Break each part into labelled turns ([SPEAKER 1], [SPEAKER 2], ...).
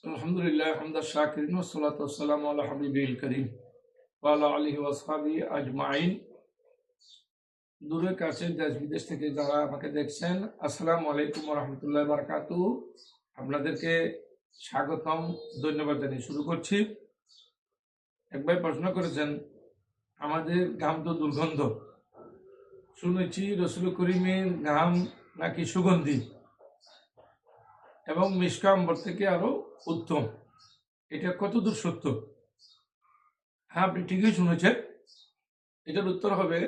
[SPEAKER 1] আলহামদুলিল্লাহ হামদা শাকিরিন ওয়াসসালাতু ওয়াসসালামু আলা হাবিবিল কারীম ওয়া আলা আলিহি ওয়া আসহাবিহি আজমাইন। দূরে কাছে দেশ বিদেশ থেকে যারা আমাকে দেখছেন, আসসালামু আলাইকুম ওয়া রাহমাতুল্লাহি ওয়া বারাকাতুহু। আপনাদেরকে স্বাগতম, ধন্যবাদ জানিয়ে শুরু করছি। এক ভাই প্রশ্ন করেছেন, আমাদের ঘাম তো দুর্গন্ধ, শুনেছি রসুল করিমের ঘাম নাকি সুগন্ধি এবং মিশকা আম্বর থেকে আরো উত্তম, এটা কতদূর সত্য? হ্যাঁ, আপনি ঠিকই শুনেছেন। এটার উত্তর হবে,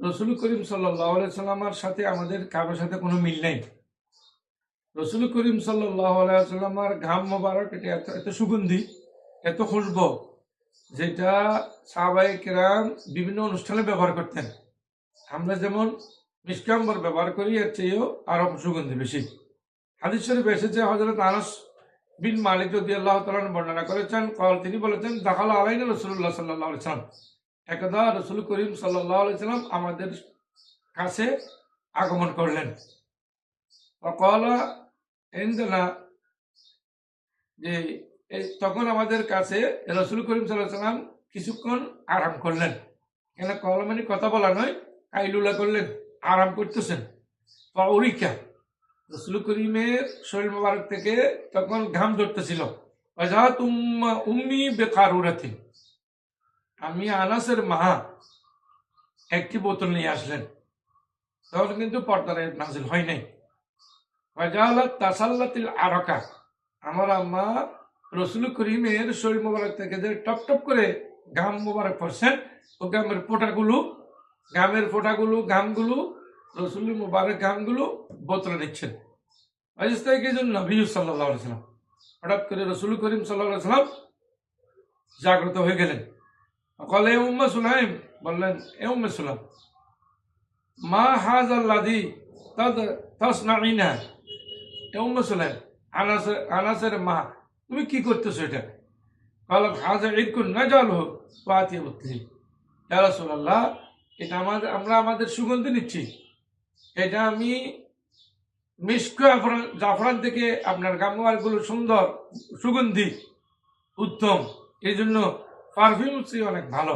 [SPEAKER 1] রসুল করিম সাল্লাল্লাহু আলাইহি সাল্লামের সাথে আমাদের কারোর সাথে কোনো মিল নেই। রসুল করিম সাল্লাল্লাহু আলাইহি সাল্লামের ঘাম মোবারক এটা এত সুগন্ধি, এত খুশবু, যেটা সাহাবায়ে কেরাম বিভিন্ন অনুষ্ঠানে ব্যবহার করতেন। আমরা যেমন মিসকাম্বর ব্যবহার করি, এর চেয়েও আরো সুগন্ধি বেশি। হাদিস শরীফে এসেছে, হযরত আনাস বিন মালিক রাদিয়াল্লাহু তাআলা বর্ণনা করেছেন, তিনি বলেছেন, দাখালা আলাইনা রাসূলুল্লাহ সাল্লাল্লাহু আলাইহি সাল্লাম, একদা রসুল করিম সাল্লাল্লাহু আলাইহি সাল্লাম আমাদের কাছে আগমন করলেন। ওয়াকালা ইনদানা, যে তখন আমাদের কাছে রসুল করিম সাল্লাল্লাহু আলাইহি সাল্লাম কিছুক্ষণ আরাম করলেন। এখানে কলা মানে কথা বলা নয়, কাইলুলা করলেন, আরাম করতেছেন। ফাউরিকা, রসুল করিমের শরীর মোবারক থেকে তখন ঘাম ধরতেছিল। ওয়াজাত উম্মি বেকারুরাতি, আমি আনাসের মা একটি বোতল নিয়ে আসলেন। তখন কিন্তু পর্দার নাজিল হয় নাই। ওয়াজালাত তাসাল্লাতিল আরাকা, আমার আম্মা রসুল করিমের শরীর মোবারক থেকে যে টপ টপ করে ঘাম মোবারক পড়ছেন, ও ঘামের ঘামগুলো রসুল মোবারক ঘামগুলো বোতলে নিচ্ছেন। নবী সাল্লাল্লাহু আলাইহি সাল্লাম, হঠাৎ করে রসুল করিম সাল্লাল্লাহু আলাইহি সাল্লাম জাগ্রত হয়ে গেলেন। বলে, এ উম্মে সুলাইম, বললেন, এ উম্মে সুলাইম, মা হাযাল্লাযী তাসনাইনা, এ উম্মে সুলাইম, আনাসের মা, তুমি কি করতেছো এটা? ক্বালাত হাযা ইরকুন নাজালহু ফাতিয়াবতি, ইয়া রাসূলুল্লাহ, এটা আমরা আমাদের সুগন্ধি নিচ্ছি, এটা আমি মিশক জাফরান থেকে আপনার গামওয়ারগুলো সুন্দর সুগন্ধি উত্তম, এই জন্য পারফিউম অনেক ভালো,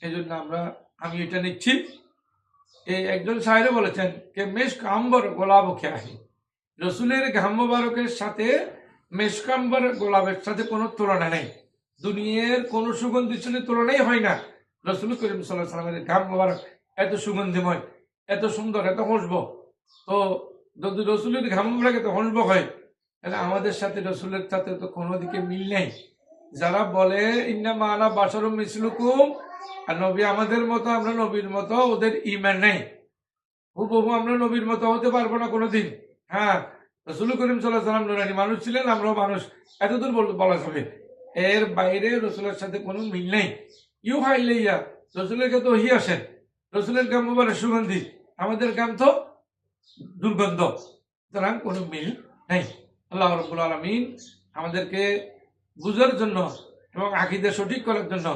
[SPEAKER 1] এই জন্য আমি এটা নিচ্ছি। এই একজন শায়রে বলেছেন যে মেশক আম্বর গোলাপ খেয়াহি, রসুলের ঘাম মোবারকের সাথে মেশকাম্বর গোলাপের সাথে কোনো তুলনা নেই। দুনিয়ার কোনো সুগন্ধির সাথে তুলনাই হয় না। রসুল করিম সাল্লাল্লাহু আলাইহি সাল্লামের ঘাম মোবারক এত সুগন্ধিময়, এত সুন্দর, এত খুশবু। তো যদি রসুলের ঘাম মোবারক এত খুশবু হয়, তাহলে আমাদের সাথে রসুলের সাথে তো কোনো দিকে মিল নেই। যারা বলে ইন্নামা আনা বাশারুম মিসলুকুম, আর নবী আমাদের মতো, আমরা নবীর মতো, ওদের ঈমান নেই। হুবহু আমরা নবীর মতো হতে পারবো না কোনোদিন। হ্যাঁ, রাসূল করিম সাল্লাল্লাহু আলাইহি ওয়াসাল্লাম নুরানী মানুষ ছিলেন, আমরাও মানুষ, এতদূর বলা যাবে। এর বাইরে রসুলের সাথে কোনো মিল নেই। ইউহা ইলাইয়া, রসুলের কাছে ওহী আসেন, রসুলের গাম মুবারক সুগন্ধি, আমাদের গাম তো দুর্গন্ধ, সুতরাং কোনো মিল নেই। আল্লাহ রাব্বুল আলামিন আমাদেরকে বুঝার জন্য এবং আকীদা সঠিক করার জন্য